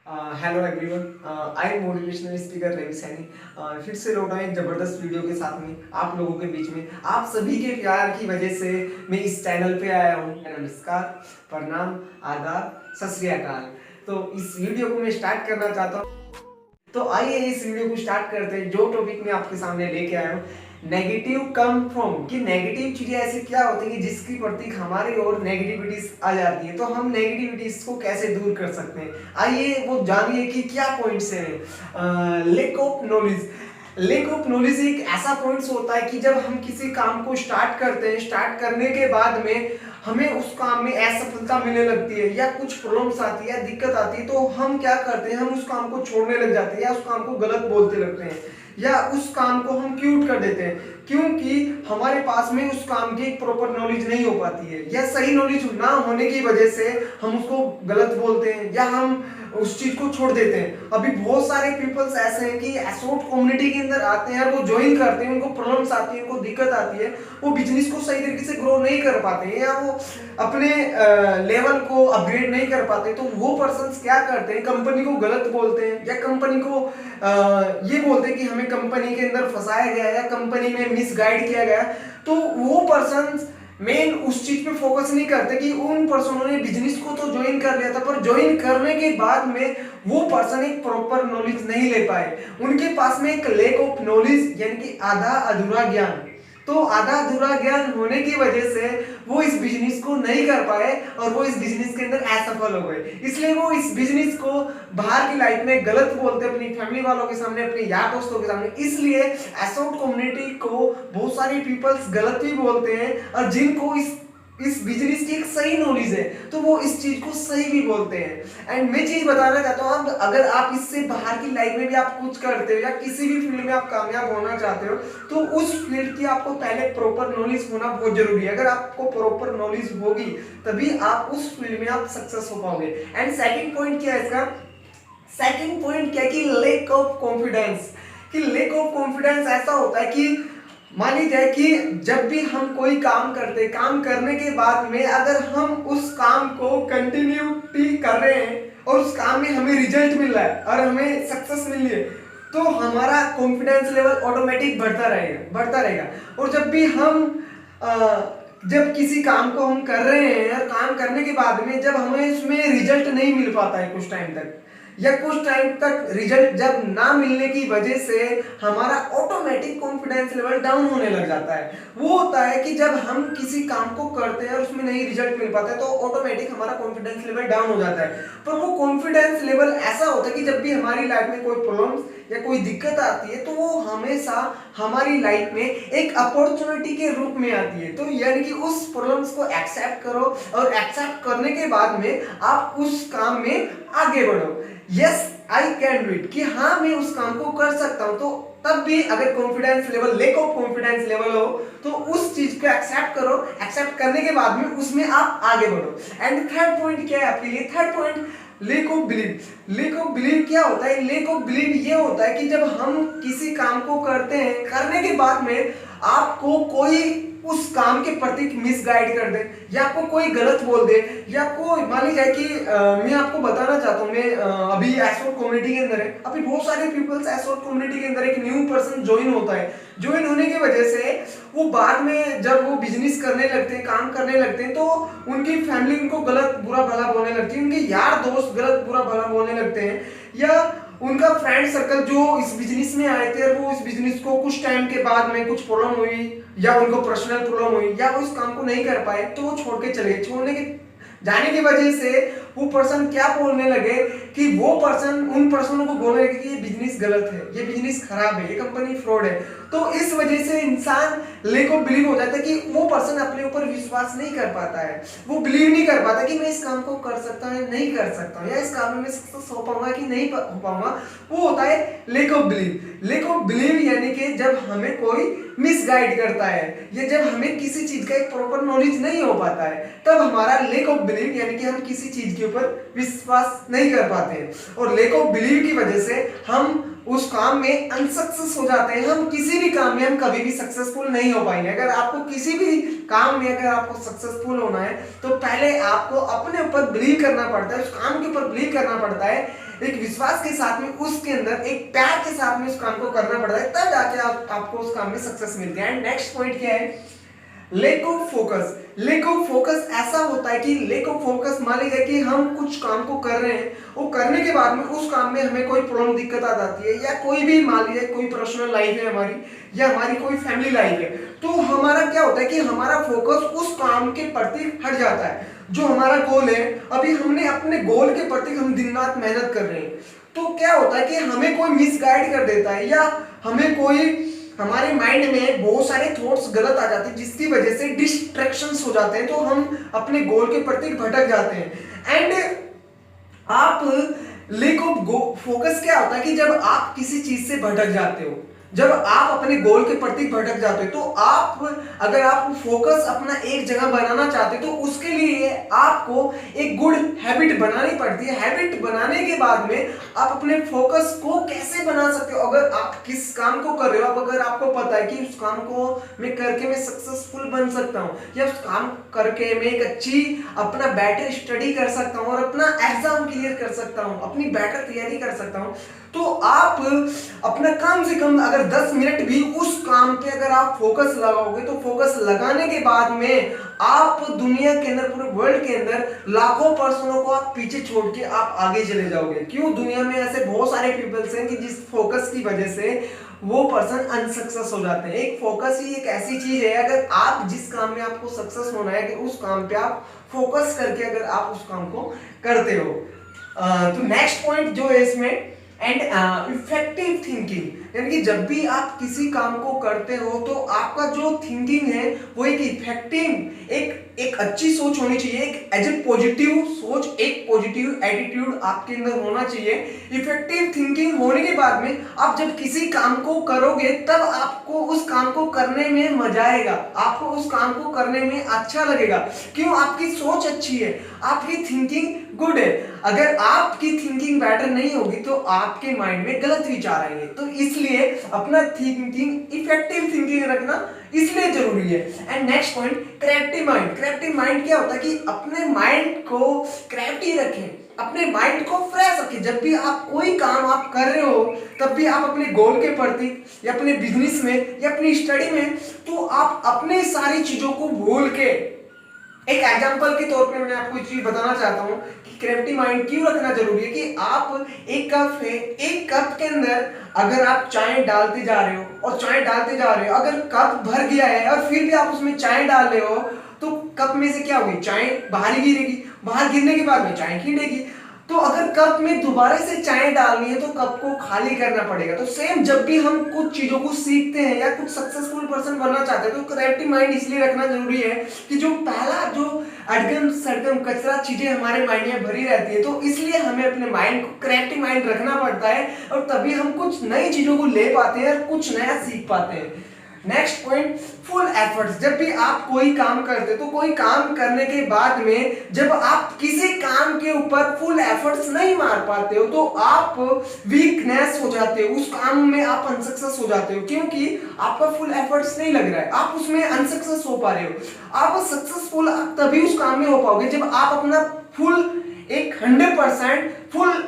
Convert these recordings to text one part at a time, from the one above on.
Hello everyone, I am motivational speaker Ravi Saini. फिर से लौटा एक जबरदस्त वीडियो के साथ में आप लोगों के बीच में। आप सभी के प्यार की वजह से मैं इस चैनल पे आया हूँ। नमस्कार, प्रणाम, आदाब, सत श्री अकाल। तो इस वीडियो को मैं स्टार्ट करना चाहता हूँ। तो आइए इस वीडियो को स्टार्ट करते हैं। जो टॉपिक मैं आपके सामने लेके आया हूँ, नेगेटिव कम फ्रॉम, कि नेगेटिव चीजें ऐसे क्या होती है जिसकी प्रतीक हमारी ओर नेगेटिविटीज आ जाती है, तो हम नेगेटिविटीज को कैसे दूर कर सकते हैं। आइए वो जानिए कि क्या पॉइंट्स हैं। Lack of knowledge. Lack of knowledge एक ऐसा पॉइंट्स होता है कि जब हम किसी काम को स्टार्ट करते हैं, स्टार्ट करने के बाद में हमें उस काम में असफलता मिलने लगती है या कुछ प्रॉब्लम्स आती है या दिक्कत आती है, तो हम क्या करते हैं, हम उस काम को छोड़ने लग जाते हैं या उस काम को गलत बोलते लगते हैं या उस काम को हम क्यूट कर देते हैं, क्योंकि हमारे पास में उस काम की एक प्रॉपर नॉलेज नहीं हो पाती है या सही नॉलेज ना होने की वजह से हम उसको गलत बोलते हैं या हम उस चीज को छोड़ देते हैं। अभी बहुत सारे पीपल्स ऐसे हैं कि एसोट कम्युनिटी के अंदर आते हैं और वो ज्वाइन करते हैं, उनको प्रॉब्लम्स आती है, उनको दिक्कत आती है, वो बिजनेस को सही तरीके से ग्रो नहीं कर पाते हैं या वो अपने लेवल को अपग्रेड नहीं कर पाते, तो वो पर्सन्स क्या करते हैं, कंपनी को गलत बोलते हैं या कंपनी को ये बोलते हैं कि हमें कंपनी के अंदर फंसाया गया या कंपनी में मिसगाइड किया गया। तो वो पर्सन्स मेन उस चीज पे फोकस नहीं करते कि उन पर्सनों ने बिजनेस को तो ज्वाइन कर लिया था, पर ज्वाइन करने के बाद में वो पर्सन एक प्रॉपर नॉलेज नहीं ले पाए, उनके पास में एक लैक ऑफ नॉलेज यानी कि आधा अधूरा ज्ञान। तो आधा अधूरा ज्ञान होने की वजह से वो इस बिजनेस को नहीं कर पाए और वो इस बिजनेस के अंदर असफल हो गए। इसलिए वो इस बिजनेस को बाहर की लाइफ में गलत बोलते, अपनी फैमिली वालों के सामने, अपने यार दोस्तों के सामने। इसलिए एसोट कम्युनिटी को बहुत सारे पीपल्स गलत भी बोलते हैं और जिनको इस बिजनेस की एक सही नॉलेज है तो वो इस चीज को सही भी बोलते हैं। एंड मैं चीज बताना चाहता हूँ, अगर आप इससे बाहर की लाइफ में भी आप कुछ करते हो या किसी भी फील्ड में आप कामयाब होना चाहते हो, तो उस फील्ड की आपको पहले प्रॉपर नॉलेज होना बहुत जरूरी है। अगर आपको प्रॉपर नॉलेज होगी तभी आप उस फील्ड में आप सक्सेस हो पाओगे। एंड सेकंड पॉइंट क्या है इसका, सेकंड पॉइंट क्या है कि लैक ऑफ कॉन्फिडेंस। कि लैक ऑफ कॉन्फिडेंस ऐसा होता है कि मान लीजिए कि जब भी हम कोई काम करते हैं, काम करने के बाद में अगर हम उस काम को कंटिन्यूटी कर रहे हैं और उस काम में हमें रिजल्ट मिल रहा है और हमें सक्सेस मिल रही है, तो हमारा कॉन्फिडेंस लेवल ऑटोमेटिक बढ़ता रहेगा। और जब भी हम जब किसी काम को हम कर रहे हैं और काम करने के बाद में जब हमें उसमें रिजल्ट नहीं मिल पाता है कुछ टाइम तक, या कुछ टाइम तक रिजल्ट जब ना मिलने की वजह से हमारा ऑटोमेटिक कॉन्फिडेंस लेवल डाउन होने लग जाता है। वो होता है कि जब हम किसी काम को करते हैं और उसमें नहीं रिजल्ट मिल पाता है तो ऑटोमेटिक हमारा कॉन्फिडेंस लेवल डाउन हो जाता है। पर वो कॉन्फिडेंस लेवल ऐसा होता है कि जब भी हमारी लाइफ में कोई प्रॉब्लम्स या कोई दिक्कत आती है तो वो हमेशा हमारी लाइफ में एक अपॉर्चुनिटी के रूप में आती है। तो यानी कि उस प्रॉब्लम्स को एक्सेप्ट करो और एक्सेप्ट करने के बाद में आप उस काम में आगे बढ़ो। Yes I can do it, कि हाँ मैं उस काम को कर सकता हूं। तो तब भी अगर confidence level, lack of confidence level हो, तो उस चीज को एक्सेप्ट करो, एक्सेप्ट करने के बाद में उसमें आप आगे बढ़ो। एंड थर्ड पॉइंट क्या है आपके लिए, third point lack of believe. Lack of believe क्या होता है, लैक ऑफ बिलीव ये होता है कि जब हम किसी काम को करते हैं, करने के बाद में आपको कोई उस काम के प्रति मिसगाइड कर दे या आपको कोई गलत बोल दे या आपको मान लीजिए कि मैं आपको बताना चाहता हूँ, मैं अभी एसोट कम्युनिटी के अंदर है, अभी बहुत सारे पीपल्स एसोट कम्युनिटी के अंदर एक न्यू पर्सन ज्वाइन होता है। ज्वाइन होने की वजह से वो बाद में जब वो बिजनेस करने लगते हैं, काम करने लगते हैं, तो उनकी फैमिली उनको गलत बुरा भला बोलने लगती है, उनके यार दोस्त गलत बुरा भला बोलने लगते हैं, या उनका फ्रेंड सर्कल जो इस बिजनेस में आए थे और वो इस बिजनेस को कुछ टाइम के बाद में कुछ प्रॉब्लम हुई या उनको पर्सनल प्रॉब्लम हुई या वो इस काम को नहीं कर पाए तो वो छोड़ के चले गए। छोड़ने के जाने की वजह से वो पर्सन क्या बोलने लगे कि वो पर्सन उन पर्सनों को बोलने लगे कि ये बिजनेस गलत है, ये बिजनेस खराब है, ये कंपनी फ्रॉड है। तो इस वजह से इंसान लैक ऑफ बिलीव हो जाता है कि वो पर्सन अपने ऊपर विश्वास नहीं कर पाता है, वो बिलीव नहीं कर पाता कि मैं इस काम को कर सकता हूँ या नहीं कर सकता हूँ, या इस काम में मैं सक्सेस हो पाऊंगा कि नहीं हो पाऊंगा। वो होता है lack of believe. Lack of believe यानी कि जब हमें कोई मिसगाइड करता है या जब हमें किसी चीज का एक प्रॉपर नॉलेज नहीं हो पाता है, तब हमारा लैक ऑफ बिलीव यानी कि हम किसी चीज के ऊपर विश्वास नहीं कर पाते हैं। और लैक ऑफ बिलीव की वजह से हम उस काम में अनसक्सेस हो जाते हैं। हम किसी भी काम में हम कभी भी सक्सेसफुल नहीं हो पाएंगे। अगर आपको किसी भी काम में अगर आपको सक्सेसफुल होना है तो पहले आपको अपने ऊपर बिलीव करना पड़ता है, उस काम के ऊपर बिलीव करना पड़ता है। एक विश्वास के साथ में, उसके अंदर एक प्यार के साथ में उस काम को करना पड़ता है, तब जाके आपको उस काम में सक्सेस मिलती है। एंड नेक्स्ट पॉइंट क्या है, lake of focus. Lake of focus ऐसा होता है कि लेक ऑफ फोकस मान लीजिए कि हम कुछ काम को कर रहे हैं, वो करने के बाद में उस काम में हमें कोई प्रॉब्लम दिक्कत आ जाती है, या कोई भी मान लीजिए कोई पर्सनल लाइफ है हमारी, या हमारी कोई फैमिली लाइफ है, तो हमारा क्या होता है कि हमारा फोकस उस काम के प्रति हट जाता है। जो हमारा गोल है, अभी हमने अपने गोल के प्रति हम दिन रात मेहनत कर रहे हैं, तो क्या होता है कि हमें कोई मिसगाइड कर देता है, या हमें कोई, हमारे माइंड में बहुत सारे थॉट्स गलत आ जाते हैं, जिसकी वजह से डिस्ट्रैक्शंस हो जाते हैं, तो हम अपने गोल के प्रति भटक जाते हैं। एंड आप लेक ऑफ फोकस क्या होता है कि जब आप किसी चीज से भटक जाते हो, जब आप अपने गोल के प्रति भटक जाते हो, तो आप अगर आप फोकस अपना एक जगह बनाना चाहते हो, तो उसके लिए आपको एक गुड हैबिट बनानी पड़ती है। हैबिट बनाने के बाद में आप अपने फोकस को कैसे बना सकते हो, अगर आप किस काम को कर रहे हो, अब अगर आपको पता है कि उस काम को मैं करके मैं सक्सेसफुल बन सकता हूँ, या उस काम करके मैं एक अच्छी अपना बेटर स्टडी कर सकता हूँ और अपना एग्जाम क्लियर कर सकता हूँ, अपनी बेटर तैयारी कर सकता हूँ, तो आप अपना कम से कम अगर 10 मिनट भी उस काम पे अगर आप फोकस लगाओगे, तो फोकस लगाने के बाद में आप दुनिया के अंदर, पूरे वर्ल्ड के अंदर लाखों पर्सनों को आप पीछे छोड़ के आप आगे चले जाओगे। क्यों? दुनिया में ऐसे बहुत सारे पीपल्स हैं कि जिस फोकस की वजह से वो पर्सन अनसक्सेस हो जाते हैं। एक फोकस ही एक ऐसी चीज है, अगर आप जिस काम में आपको सक्सेस होना है, कि उस काम पे आप फोकस करके अगर आप उस काम को करते हो। तो नेक्स्ट पॉइंट जो है इसमें, एंड इफेक्टिव थिंकिंग, यानी कि जब भी आप किसी काम को करते हो, तो आपका जो थिंकिंग है वो एक इफेक्टिव, एक अच्छी सोच होनी चाहिए, एक एज ए पॉजिटिव सोच, एक पॉजिटिव एटीट्यूड आपके अंदर होना चाहिए। इफेक्टिव थिंकिंग होने के बाद में आप जब किसी काम को करोगे, तब आपको उस काम को करने में मजा आएगा, आपको उस काम को करने में अच्छा लगेगा। क्यों? आपकी सोच अच्छी है, आपकी थिंकिंग गुड है। अगर आपकी थिंकिंग बेटर नहीं होगी, तो आपके माइंड में गलत विचार आएंगे। तो इसलिए अपना थिंकिंग, इफेक्टिव थिंकिंग रखना इसलिए जरूरी है। And next point, creative mind. Creative mind क्या होता है कि अपने माइंड को क्रिएटिव रखें, अपने माइंड को फ्रेश रखें। जब भी आप कोई काम आप कर रहे हो, तब भी आप अपने गोल के प्रति, या अपने बिजनेस में, या अपनी स्टडी में, तो आप अपने सारी चीजों को भूल के, एक एग्जांपल के तौर पे मैं आपको एक चीज बताना चाहता हूँ कि क्रिएटिव माइंड क्यों रखना जरूरी है। कि आप एक कप है, एक कप के अंदर अगर आप चाय डालते जा रहे हो और चाय डालते जा रहे हो, अगर कप भर गया है और फिर भी आप उसमें चाय डाल रहे हो, तो कप में से क्या होगी? चाय बाहर गिरेगी, बाहर गिरने के बाद में चाय गिरेगी। तो अगर कप में दोबारा से चाय डालनी है, तो कप को खाली करना पड़ेगा। तो सेम जब भी हम कुछ चीजों को सीखते हैं या कुछ सक्सेसफुल पर्सन बनना चाहते हैं, तो क्रिएटिव माइंड इसलिए रखना जरूरी है कि जो पहला जो अड़गम सड़गम कचरा चीजें हमारे माइंड में भरी रहती है, तो इसलिए हमें अपने माइंड को क्रिएटिव माइंड रखना पड़ता है, और तभी हम कुछ नई चीजों को ले पाते हैं और कुछ नया सीख पाते हैं। Next point, full efforts. जब भी आप कोई काम करते हो, तो कोई काम करने के बाद में जब आप किसी काम के ऊपर फुल एफर्ट्स नहीं मार पाते हो, तो आप वीकनेस हो जाते हो, उस काम में आप अनसक्सेस हो जाते हो, क्योंकि आपका फुल एफर्ट्स नहीं लग रहा है, आप उसमें अनसक्सेस हो पा रहे हो। आप सक्सेसफुल तभी उस काम में हो पाओगे जब आप अपना फुल, एक 100% फुल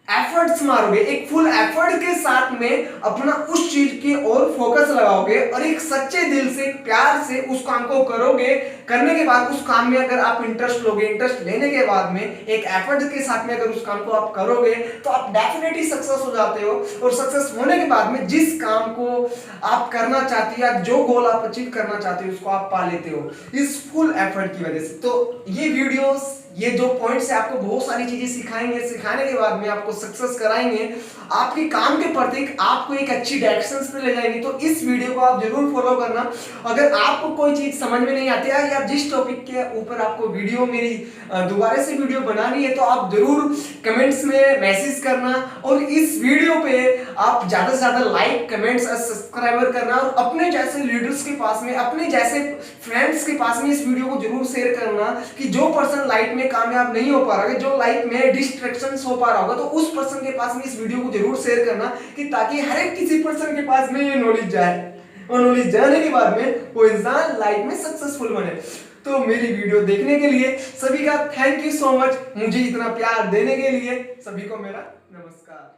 एफर्ट्स मारोगे, एक फुल एफर्ट के साथ में अपना उस चीज की ओर फोकस लगाओगे, और एक सच्चे दिल से, प्यार से उस काम को करोगे। करने के बाद उस काम में अगर आप इंटरेस्ट लोगे, इंटरेस्ट लेने के बाद में एक एफर्ट के साथ में अगर उस काम को आप करोगे, तो आप डेफिनेटली सक्सेस हो जाते हो। और सक्सेस होने के बाद में जिस काम को आप करना चाहते हो या जो गोल आप अचीव करना चाहते हो, उसको आप पा लेते हो इस फुल एफर्ट की वजह से। तो ये वीडियोस, ये जो पॉइंट्स है, आपको बहुत सारी चीजें सिखाएंगे, सिखाने के बाद में आपको सक्सेस कराएंगे, आपके काम के प्रति आपको एक अच्छी डायरेक्शंस पे ले जाएंगे। तो इस वीडियो को आप जरूर फॉलो करना। अगर आपको कोई चीज समझ में नहीं आती है, या जिस टॉपिक के ऊपर आपको वीडियो मेरी दोबारा से वीडियो बनानी है, तो आप जरूर कमेंट्स में मैसेज करना, और इस वीडियो पे आप ज्यादा से ज्यादा लाइक, कमेंट्स और सब्सक्राइबर करना, और अपने जैसे लीडर्स के पास में, अपने जैसे फ्रेंड्स के पास में इस वीडियो को जरूर शेयर करना, कि जो पर्सन लाइफ में कामयाब नहीं हो पा रहा है, जो लाइफ में डिस्ट्रैक्शंस हो पा रहा होगा, तो उस पर्सन के पास में इस वीडियो को जरूर शेयर करना, कि ताकि हर एक किसी पर्सन के पास में ये नॉलेज जाए, और नॉलेज जाने के बाद में वो इंसान लाइफ में सक्सेसफुल बने। तो मेरी वीडियो देखने के लिए सभी का थैंक यू सो मच। मुझे इतना प्यार देने के लिए सभी को मेरा नमस्कार।